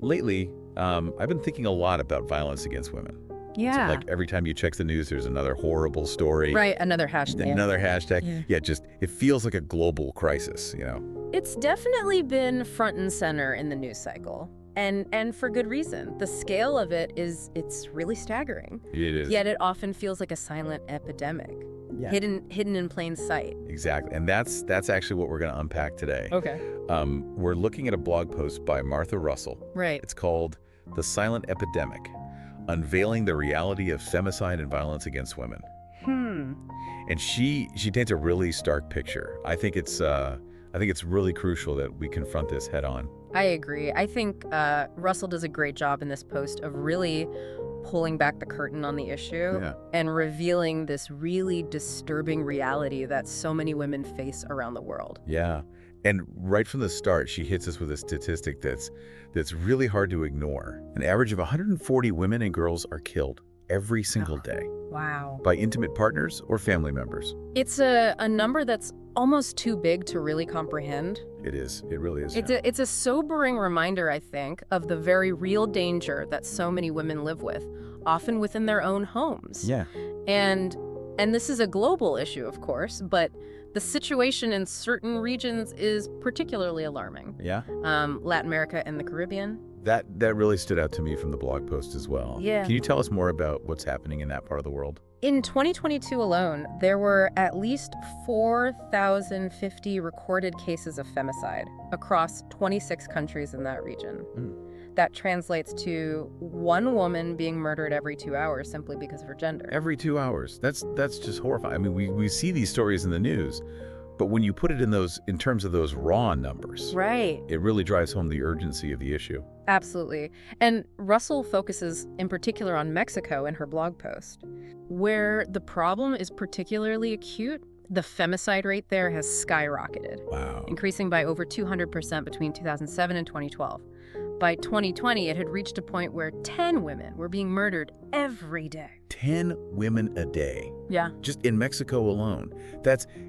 Lately, I've been thinking a lot about violence against women. So, Yeah. like, every time you check the news, there's another horrible story, Right, another hashtag. another hashtag. Yeah. Yeah, just, it feels like a global crisis, It's definitely been front and center in the news cycle. And for good reason. The scale of it's really staggering. It is. Yet it often feels like a silent epidemic. Yeah. Hidden in plain sight. Exactly. And that's actually what we're going to unpack today. Okay. We're looking at a blog post by Martha Russell. Right. It's called The Silent Epidemic, Unveiling the Reality of Femicide and Violence Against Women. And she paints a really stark picture. I think it's really crucial that we confront this head on. I agree. I think Russell does a great job in this post of really pulling back the curtain on the issue and revealing this really disturbing reality that so many women face around the world. Yeah. And right from the start, she hits us with a statistic that's really hard to ignore. An average of 140 women and girls are killed every single day Wow. by intimate partners or family members. It's a number that's almost too big to really comprehend. It is. It really is. It's a sobering reminder, I think, of the very real danger that so many women live with, often within their own homes. Yeah. And this is a global issue, of course, but the situation in certain regions is particularly alarming. Yeah. Latin America and the Caribbean. That really stood out to me from the blog post as well. Yeah. Can you tell us more about what's happening in that part of the world? In 2022 alone, there were at least 4,050 recorded cases of femicide across 26 countries in that region. That translates to one woman being murdered every 2 hours simply because of her gender. Every 2 hours. That's just horrifying. I mean, we see these stories in the news, but when you put it in terms of those raw numbers, Right. it really drives home the urgency of the issue. Absolutely. And Russell focuses in particular on Mexico in her blog post, where the problem is particularly acute. The femicide rate there has skyrocketed, Wow. increasing by over 200% between 2007 and 2012. By 2020, it had reached a point where 10 women were being murdered every day. 10 women a day. Yeah. Just in Mexico alone.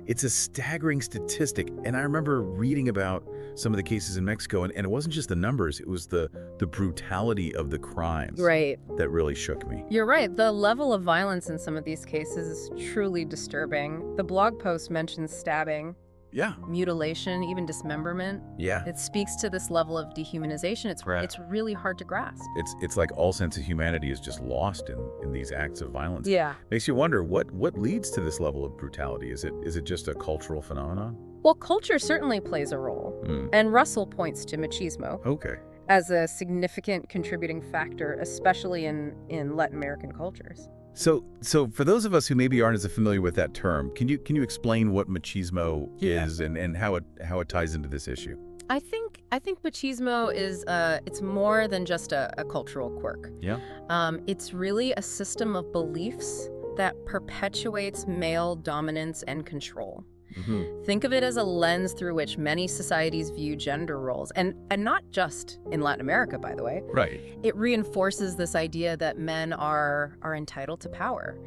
It's a staggering statistic. And I remember reading about some of the cases in Mexico, and it wasn't just the numbers, it was the brutality of the crimes Right. that really shook me. You're right. The level of violence in some of these cases is truly disturbing. The blog post mentions stabbing, Yeah. mutilation, even dismemberment. Yeah. It speaks to this level of dehumanization. Right. It's really hard to grasp. It's like all sense of humanity is just lost in these acts of violence. Yeah. Makes you wonder what leads to this level of brutality. Is it just a cultural phenomenon? Well, culture certainly plays a role. And Russell points to machismo Okay. as a significant contributing factor, especially in Latin American cultures. So for those of us who maybe aren't as familiar with that term, can you explain what machismo is and how it ties into this issue? I think machismo is it's more than just a cultural quirk. Yeah. It's really a system of beliefs that perpetuates male dominance and control. Think of it as a lens through which many societies view gender roles, and not just in Latin America, by the way. Right. It reinforces this idea that men are entitled to power.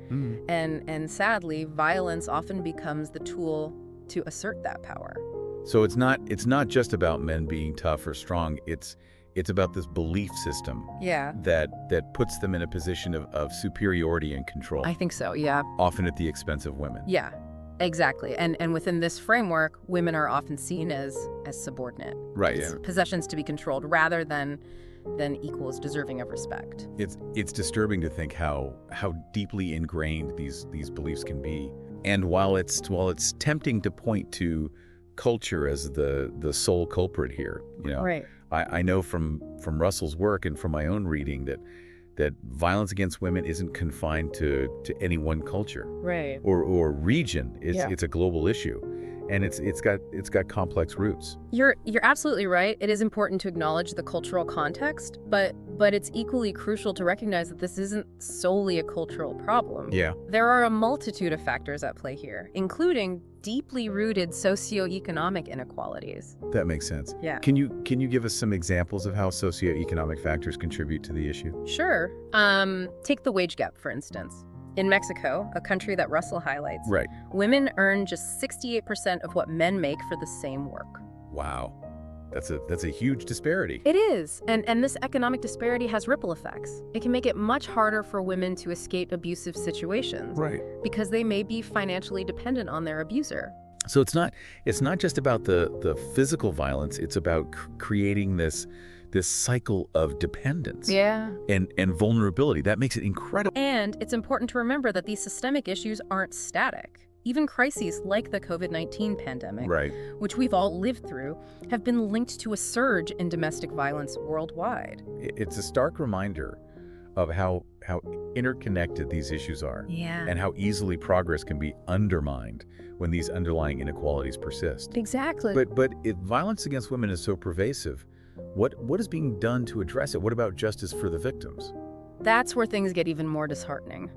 And sadly, violence often becomes the tool to assert that power. So it's not just about men being tough or strong. It's about this belief system Yeah. that puts them in a position of superiority and control, I think so, yeah. often at the expense of women. Yeah, exactly. And within this framework, women are often seen as subordinate. Right. As possessions to be controlled rather than equals deserving of respect. It's disturbing to think how deeply ingrained these beliefs can be. And while it's tempting to point to culture as the sole culprit here, Right. I know from Russell's work and from my own reading that violence against women isn't confined to any one culture Right. or region. Yeah. It's a global issue, and it's got complex roots. You're absolutely right. It is important to acknowledge the cultural context, but it's equally crucial to recognize that this isn't solely a cultural problem. Yeah. There are a multitude of factors at play here, including deeply rooted socioeconomic inequalities. That makes sense. Yeah. Can you give us some examples of how socioeconomic factors contribute to the issue? Sure. Take the wage gap, for instance. In Mexico, a country that Russell highlights, Right. women earn just 68% of what men make for the same work. Wow. That's a huge disparity. It is, and this economic disparity has ripple effects. It can make it much harder for women to escape abusive situations. Right. Because they may be financially dependent on their abuser. So it's not just about the physical violence, it's about creating this cycle of dependence. Yeah. And vulnerability. That makes it incredible. And it's important to remember that these systemic issues aren't static. Even crises like the COVID-19 pandemic, Right. which we've all lived through, have been linked to a surge in domestic violence worldwide. It's a stark reminder of how interconnected these issues are. Yeah. And how easily progress can be undermined when these underlying inequalities persist. Exactly. But if violence against women is so pervasive, what is being done to address it? What about justice for the victims? That's where things get even more disheartening.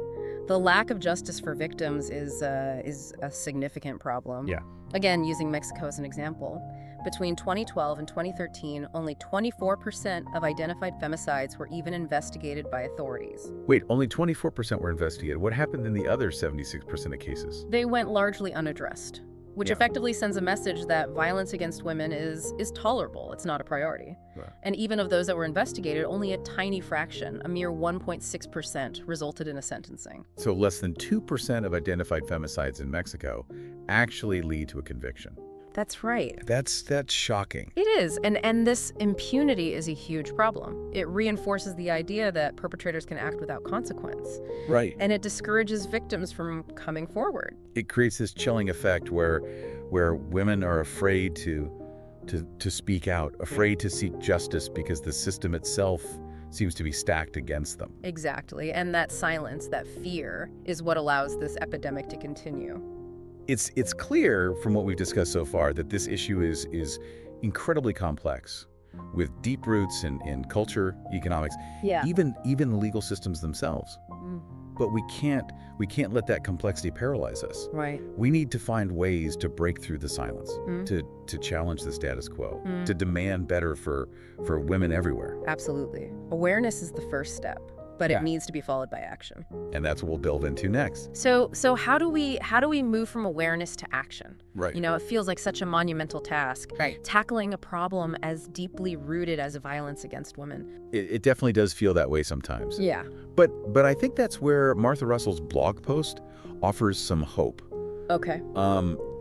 The lack of justice for victims is a significant problem. Yeah. Again, using Mexico as an example, between 2012 and 2013, only 24% of identified femicides were even investigated by authorities. Wait, only 24% were investigated. What happened in the other 76% of cases? They went largely unaddressed, which Yeah. effectively sends a message that violence against women is tolerable. It's not a priority. Right. And even of those that were investigated, only a tiny fraction, a mere 1.6%, resulted in a sentencing. So less than 2% of identified femicides in Mexico actually lead to a conviction. That's right. That's shocking. It is, and this impunity is a huge problem. It reinforces the idea that perpetrators can act without consequence, Right. and it discourages victims from coming forward. It creates this chilling effect where women are afraid to speak out, afraid to seek justice because the system itself seems to be stacked against them. Exactly, and that silence, that fear, is what allows this epidemic to continue. It's clear from what we've discussed so far that this issue is incredibly complex, with deep roots in culture, economics, Yeah. even legal systems themselves. But we can't let that complexity paralyze us. Right. We need to find ways to break through the silence, Mm. to challenge the status quo, Mm. to demand better for women everywhere. Absolutely. Awareness is the first step, but Yeah. it needs to be followed by action. And that's what we'll delve into next. So how do we move from awareness to action? Right. You know, it feels like such a monumental task. Right. Tackling a problem as deeply rooted as violence against women. It definitely does feel that way sometimes. Yeah. But I think that's where Martha Russell's blog post offers some hope. Okay.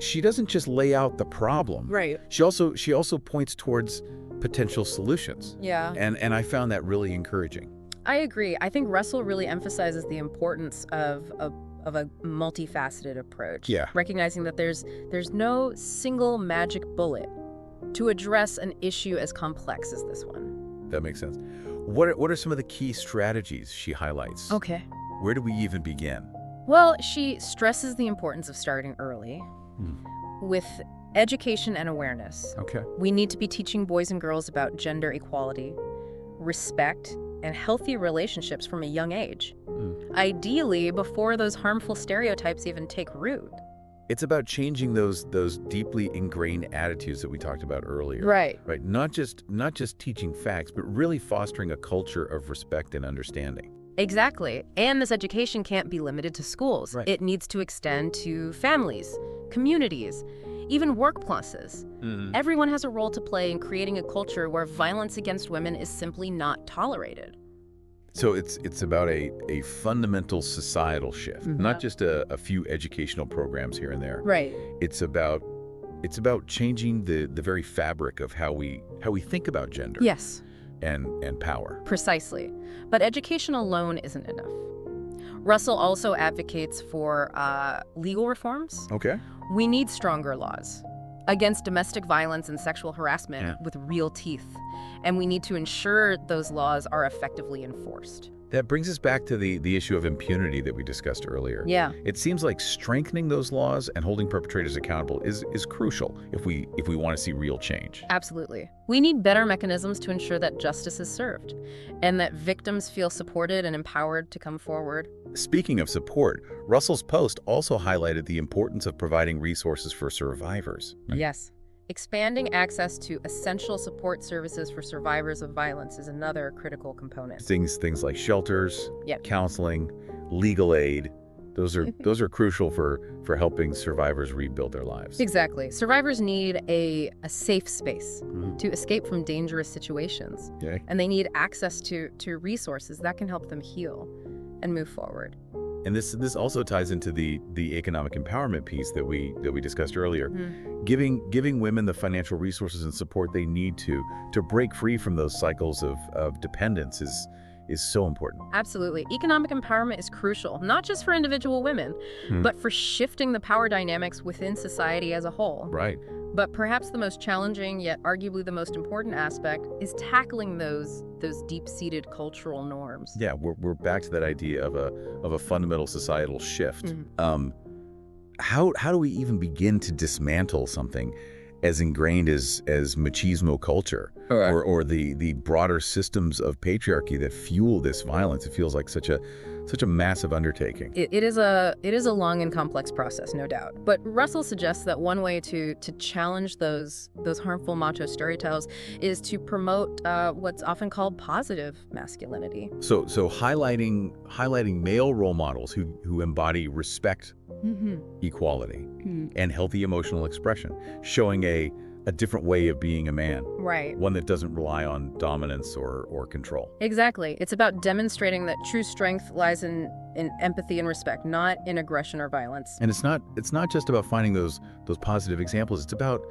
She doesn't just lay out the problem. Right. She also points towards potential solutions. Yeah. And I found that really encouraging. I agree. I think Russell really emphasizes the importance of a multifaceted approach. Yeah. Recognizing that there's no single magic bullet to address an issue as complex as this one. That makes sense. What are some of the key strategies she highlights? Okay. Where do we even begin? Well, she stresses the importance of starting early with education and awareness. Okay. We need to be teaching boys and girls about gender equality, respect, and healthy relationships from a young age. Ideally, before those harmful stereotypes even take root. It's about changing those deeply ingrained attitudes that we talked about earlier. Right. Right. Not just teaching facts, but really fostering a culture of respect and understanding. Exactly. And this education can't be limited to schools. Right. It needs to extend to families, communities, even workplaces. Everyone has a role to play in creating a culture where violence against women is simply not tolerated. So it's about a fundamental societal shift, not just a few educational programs here and there. Right. It's about changing the very fabric of how we think about gender. Yes. And power. Precisely. But education alone isn't enough. Russell also advocates for legal reforms. Okay. We need stronger laws against domestic violence and sexual harassment with real teeth. And we need to ensure those laws are effectively enforced. That brings us back to the issue of impunity that we discussed earlier. Yeah. It seems like strengthening those laws and holding perpetrators accountable is crucial if we want to see real change. Absolutely. We need better mechanisms to ensure that justice is served and that victims feel supported and empowered to come forward. Speaking of support, Russell's post also highlighted the importance of providing resources for survivors. Yes. Expanding access to essential support services for survivors of violence is another critical component. Things like shelters, Yep. counseling, legal aid, Those are crucial for helping survivors rebuild their lives. Exactly. Survivors need a safe space Mhm. to escape from dangerous situations. Okay. And they need access to resources that can help them heal and move forward. And this also ties into the economic empowerment piece that we discussed earlier. Giving women the financial resources and support they need to break free from those cycles of dependence is so important. Absolutely. Economic empowerment is crucial, not just for individual women, but for shifting the power dynamics within society as a whole. Right. But perhaps the most challenging, yet arguably the most important aspect, is tackling those deep-seated cultural norms. Yeah, we're back to that idea of a fundamental societal shift. How do we even begin to dismantle something as ingrained as machismo culture, or the broader systems of patriarchy that fuel this violence? It feels like such a massive undertaking. It is a long and complex process, no doubt. But Russell suggests that one way to challenge those harmful macho stereotypes is to promote what's often called positive masculinity. So highlighting male role models who embody respect, equality, and healthy emotional expression, showing a different way of being a man. Right. One that doesn't rely on dominance or control. Exactly. It's about demonstrating that true strength lies in empathy and respect, not in aggression or violence. And it's not just about finding those positive examples. It's about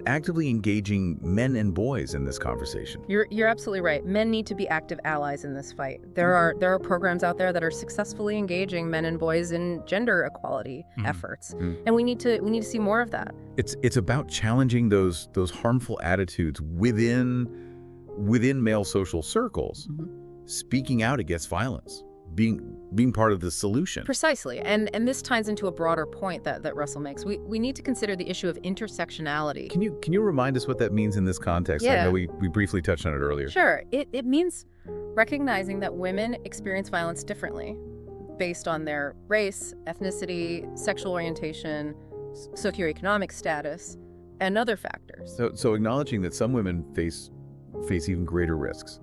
actively engaging men and boys in this conversation. You're absolutely right. Men need to be active allies in this fight. There are programs out there that are successfully engaging men and boys in gender equality efforts. And we need to see more of that. It's about challenging those harmful attitudes within male social circles, speaking out against violence, being part of the solution. Precisely. And this ties into a broader point that Russell makes. We need to consider the issue of intersectionality. Can you remind us what that means in this context? Yeah. I know we briefly touched on it earlier. Sure. It means recognizing that women experience violence differently based on their race, ethnicity, sexual orientation, socioeconomic status, and other factors. So acknowledging that some women face even greater risks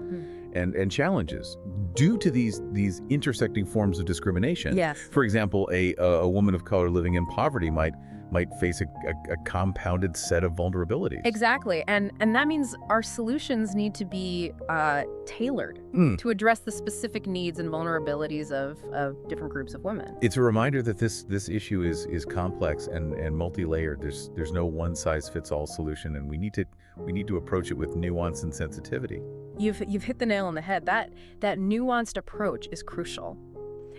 and challenges due to these intersecting forms of discrimination. Yes. For example, a woman of color living in poverty might face a compounded set of vulnerabilities. Exactly. And that means our solutions need to be tailored to address the specific needs and vulnerabilities of different groups of women. It's a reminder that this issue is complex and multi-layered. There's no one-size-fits-all solution, and we need to approach it with nuance and sensitivity. You've hit the nail on the head. That nuanced approach is crucial.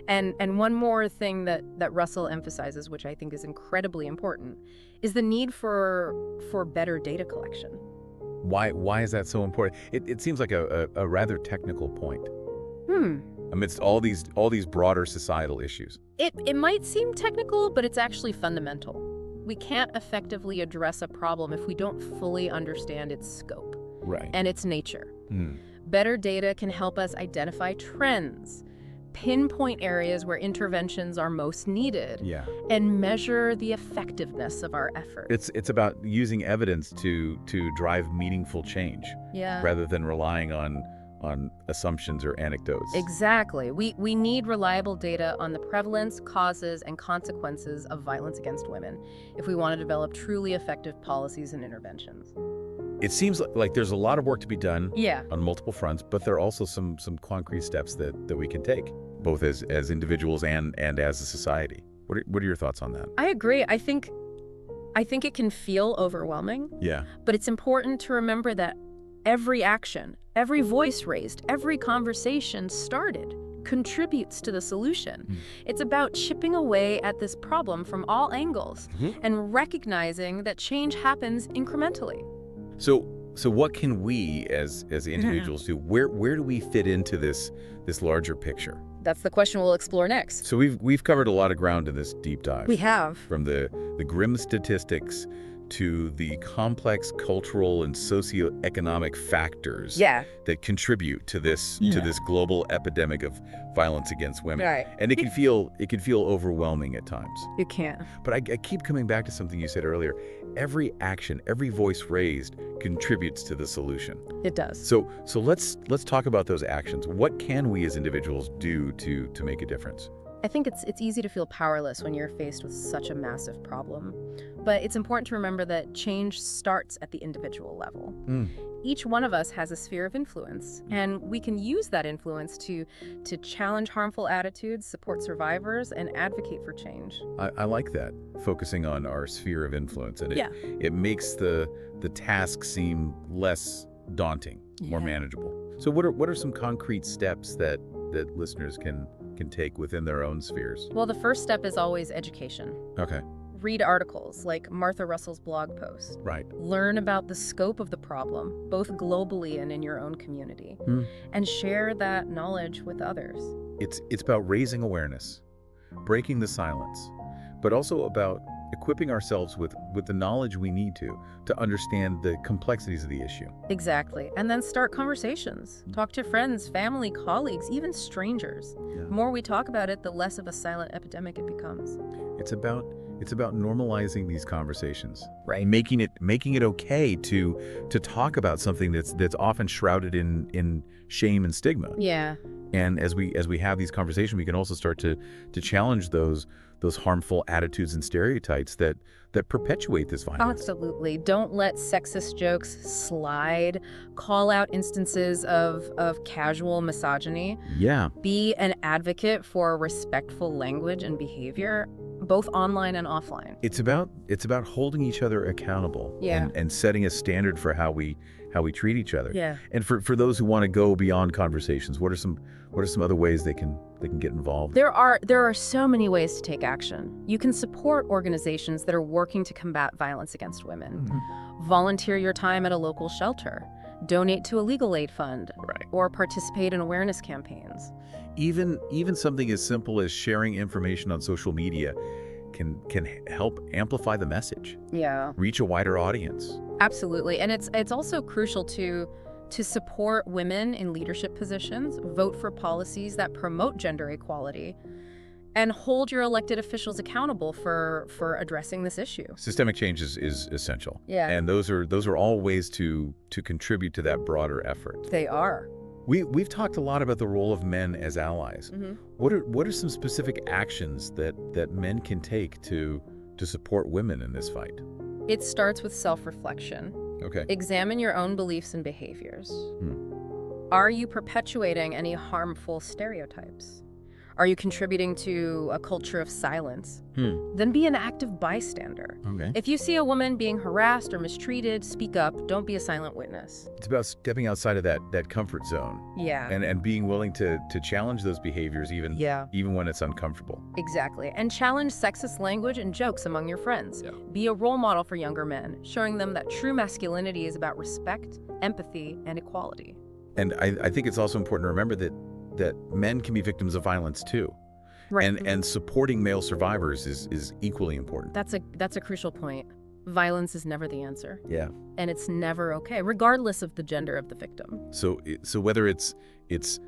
And one more thing that Russell emphasizes, which I think is incredibly important, is the need for better data collection. Why is that so important? It seems like a rather technical point. Amidst all these broader societal issues. It might seem technical, but it's actually fundamental. We can't effectively address a problem if we don't fully understand its scope and its nature. Better data can help us identify trends, pinpoint areas where interventions are most needed, and measure the effectiveness of our efforts. It's about using evidence to drive meaningful change, rather than relying on assumptions or anecdotes. Exactly. We need reliable data on the prevalence, causes, and consequences of violence against women if we want to develop truly effective policies and interventions. It seems like there's a lot of work to be done on multiple fronts, but there are also some concrete steps that we can take, both as individuals and as a society. What are your thoughts on that? I agree. I think it can feel overwhelming. But it's important to remember that every action, every voice raised, every conversation started contributes to the solution. It's about chipping away at this problem from all angles and recognizing that change happens incrementally. So what can we as individuals do? Where do we fit into this larger picture? That's the question we'll explore next. So we've covered a lot of ground in this deep dive. We have. From the grim statistics to the complex cultural and socioeconomic factors that contribute to this global epidemic of violence against women. Right. And it can feel overwhelming at times. It can. But I keep coming back to something you said earlier. Every action, every voice raised contributes to the solution. It does. So let's talk about those actions. What can we as individuals do to make a difference? I think it's easy to feel powerless when you're faced with such a massive problem. But it's important to remember that change starts at the individual level. Each one of us has a sphere of influence, and we can use that influence to challenge harmful attitudes, support survivors, and advocate for change. I like that, focusing on our sphere of influence. And it makes the task seem less daunting, more manageable. So what are some concrete steps that listeners can take within their own spheres? Well, the first step is always education. Okay. Read articles like Martha Russell's blog post. Right. Learn about the scope of the problem, both globally and in your own community, and share that knowledge with others. It's about raising awareness, breaking the silence, but also about equipping ourselves with the knowledge we need to understand the complexities of the issue. Exactly. And then start conversations. Talk to friends, family, colleagues, even strangers. Yeah. The more we talk about it, the less of a silent epidemic it becomes. It's about normalizing these conversations, right? Making it okay to talk about something that's often shrouded in shame and stigma. Yeah. And as we have these conversations, we can also start to challenge those harmful attitudes and stereotypes that perpetuate this violence. Absolutely. Don't let sexist jokes slide. Call out instances of casual misogyny. Yeah. Be an advocate for respectful language and behavior, both online and offline. It's about holding each other accountable. Yeah. And setting a standard for how we treat each other. Yeah. And for those who want to go beyond conversations, what are some other ways they can get involved? There are so many ways to take action. You can support organizations that are working to combat violence against women. Volunteer your time at a local shelter. Donate to a legal aid fund. Right. Or participate in awareness campaigns. Even something as simple as sharing information on social media can help amplify the message. Yeah. Reach a wider audience. Absolutely. And it's also crucial to support women in leadership positions, vote for policies that promote gender equality, and hold your elected officials accountable for addressing this issue. Systemic change is essential. Yeah. And those are all ways to contribute to that broader effort. They are. We've talked a lot about the role of men as allies. What are some specific actions that men can take to support women in this fight? It starts with self-reflection. Okay. Examine your own beliefs and behaviors. Are you perpetuating any harmful stereotypes? Are you contributing to a culture of silence? Then be an active bystander. Okay. If you see a woman being harassed or mistreated, speak up. Don't be a silent witness. It's about stepping outside of that comfort zone. Yeah. And being willing to challenge those behaviors even when it's uncomfortable. Exactly. And challenge sexist language and jokes among your friends. Yeah. Be a role model for younger men, showing them that true masculinity is about respect, empathy, and equality. And I think it's also important to remember that men can be victims of violence too. Right. And supporting male survivors is equally important. That's a crucial point. Violence is never the answer. Yeah. And it's never okay, regardless of the gender of the victim. So whether it's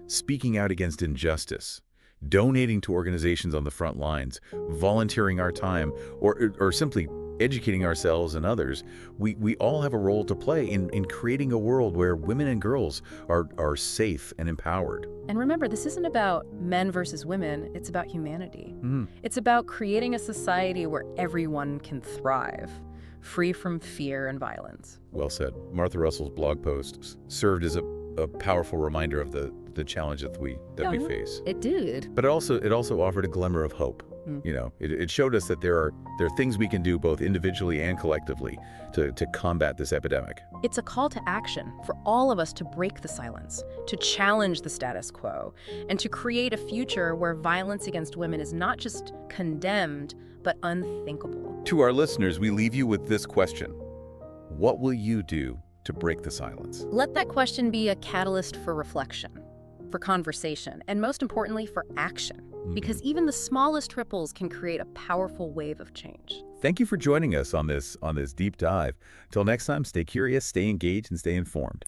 speaking out against injustice, donating to organizations on the front lines, volunteering our time, or simply educating ourselves and others, we all have a role to play in creating a world where women and girls are safe and empowered. And remember, this isn't about men versus women, it's about humanity. It's about creating a society where everyone can thrive, free from fear and violence. Well said. Martha Russell's blog post served as a powerful reminder of the challenge that we face. It did. But it also offered a glimmer of hope. You know, it showed us that there are things we can do both individually and collectively to combat this epidemic. It's a call to action for all of us to break the silence, to challenge the status quo, and to create a future where violence against women is not just condemned, but unthinkable. To our listeners, we leave you with this question. What will you do to break the silence? Let that question be a catalyst for reflection, for conversation, and most importantly, for action. Because even the smallest ripples can create a powerful wave of change. Thank you for joining us on this deep dive. Till next time, stay curious, stay engaged, and stay informed.